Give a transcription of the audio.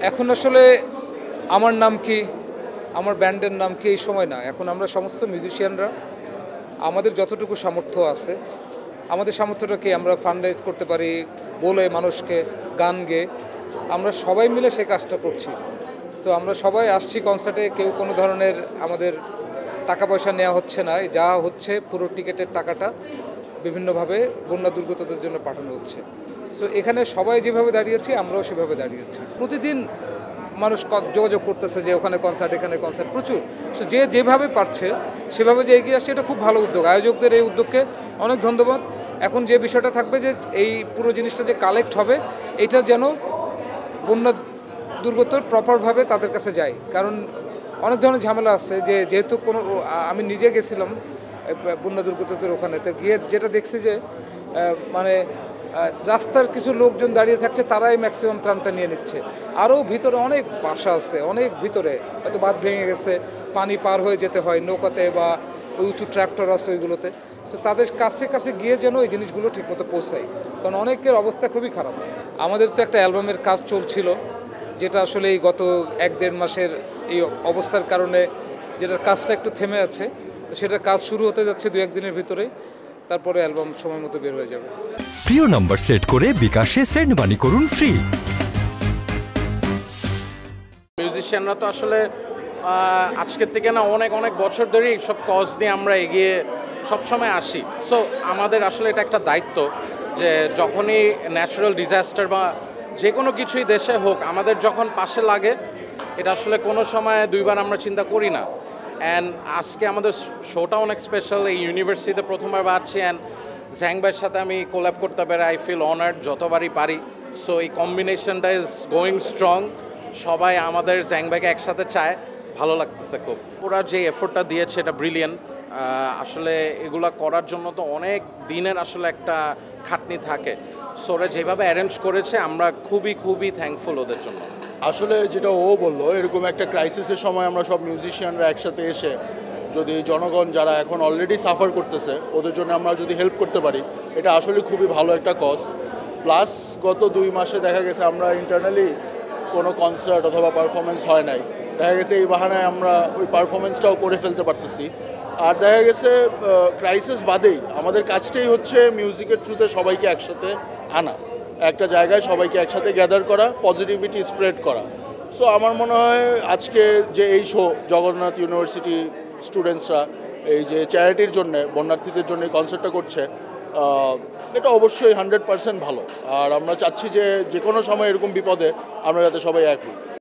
এখন আসলে আমার নাম কি, আমার ব্যান্ডের নাম কি এই সময় না। এখন আমরা সমস্ত মিউজিশিয়ানরা আমাদের যতটুকু সামর্থ্য আছে, আমাদের সামর্থ্যটাকে আমরা ফান্ডরাইজ করতে পারি বলে মানুষকে গান গেয়ে আমরা সবাই মিলে সেই কাজটা করছি। তো আমরা সবাই আসছি কনসার্টে, কেউ কোনো ধরনের আমাদের টাকা পয়সা নেওয়া হচ্ছে না, যা হচ্ছে পুরো টিকিটের টাকাটা বিভিন্নভাবে বন্যা দুর্গতদের জন্য পাঠানো হচ্ছে। সো এখানে সবাই যেভাবে দাঁড়িয়েছি আমরাও সেভাবে দাঁড়িয়েছি। প্রতিদিন মানুষ যোগাযোগ করতেছে যে ওখানে কনসার্ট, এখানে কনসার্ট, প্রচুর। সো যে যেভাবে পারছে সেভাবে যে এগিয়ে আসছে, এটা খুব ভালো উদ্যোগ। আয়োজকদের এই উদ্যোগকে অনেক ধন্যবাদ। এখন যে বিষয়টা থাকবে যে এই পুরো জিনিসটা যে কালেক্ট হবে, এটা যেন বন্যা দুর্গতর প্রপারভাবে তাদের কাছে যায়। কারণ অনেক ধরনের ঝামেলা আছে, যে যেহেতু আমি নিজে গেছিলাম বন্যা দুর্গতদের ওখানে, তো গিয়ে যেটা দেখছি যে মানে রাস্তার কিছু লোকজন দাঁড়িয়ে থাকছে, তারাই ম্যাক্সিমাম ত্রাণটা নিয়ে নিচ্ছে। আরও ভিতরে অনেক বাসা আছে, অনেক ভিতরে হয়তো বাঁধ ভেঙে গেছে, পানি পার হয়ে যেতে হয় নৌকাতে বা ওই উঁচু ট্র্যাক্টর আছে ওইগুলোতে। সো তাদের কাছে কাছে গিয়ে যেন এই জিনিসগুলো ঠিকমতো পৌঁছায়, কারণ অনেকের অবস্থা খুবই খারাপ। আমাদের তো একটা অ্যালবামের কাজ চলছিল, যেটা আসলে এই গত 1-1.5 মাসের এই অবস্থার কারণে যেটার কাজটা একটু থেমে আছে। তো সেটার কাজ শুরু হতে যাচ্ছে 2-1 দিনের ভিতরেই, তারপরে অ্যালবাম সময় মতো বের হয়ে যাবে। প্রিয় নাম্বার সেট করে বিকাশে সেন্ড মানি করুন ফ্রি। মিউজিশিয়ানরা তো আসলে আজকের থেকে না অনেক অনেক বছর ধরেই সব কজ নিয়ে আমরা এগিয়ে সবসময় আসি। সো আমাদের আসলে এটা একটা দায়িত্ব যে যখনই ন্যাচারাল ডিজাস্টার বা যে কোনো কিছুই দেশে হোক, আমাদের যখন পাশে লাগে, এটা আসলে কোনো সময় দুইবার আমরা চিন্তা করি না। অ্যান্ড আজকে আমাদের শোটা অনেক স্পেশাল, এই ইউনিভার্সিটিতে প্রথমবার বাজছি। অ্যান্ড জ্যাং ভাইয়ের সাথে আমি কোল্যাব করতে পারি, আই ফিল অনার্ড যতবারই পারি। সো এই কম্বিনেশনটা ইজ গোয়িং স্ট্রং। সবাই আমাদের জ্যাং ভাইকে একসাথে চায়, ভালো লাগতেছে খুব। ওরা যে এফোর্টটা দিয়েছে এটা ব্রিলিয়েন্ট। আসলে এগুলা করার জন্য তো অনেক দিনের আসলে একটা খাটনি থাকে। সো ওরা যেভাবে অ্যারেঞ্জ করেছে, আমরা খুবই খুবই থ্যাঙ্কফুল ওদের জন্য। আসলে যেটা ও বললো, এরকম একটা ক্রাইসিসের সময় আমরা সব মিউজিশিয়ানরা একসাথে এসে যদি জনগণ যারা এখন অলরেডি সাফার করতেছে ওদের জন্য আমরা যদি হেল্প করতে পারি, এটা আসলে খুবই ভালো একটা কজ। প্লাস গত 2 মাসে দেখা গেছে আমরা ইন্টারনালি কোনো কনসার্ট অথবা পারফরমেন্স হয় নাই, দেখা গেছে এই বাহানায় আমরা ওই পারফরমেন্সটাও করে ফেলতে পারতেছি। আর দেখা গেছে ক্রাইসিস বাদেই আমাদের কাজটাই হচ্ছে মিউজিকের থ্রুতে সবাইকে একসাথে আনা, একটা জায়গায় সবাইকে একসাথে গ্যাদার করা, পজিটিভিটি স্প্রেড করা। সো আমার মনে হয় আজকে যে এই শো জগন্নাথ ইউনিভার্সিটি স্টুডেন্টসরা এই যে চ্যারিটির জন্য বন্যার্থীদের জন্য এই কনসার্টটা করছে, এটা অবশ্যই 100% ভালো। আর আমরা চাচ্ছি যে যে কোনো সময় এরকম বিপদে আমরা যাতে সবাই এক হই।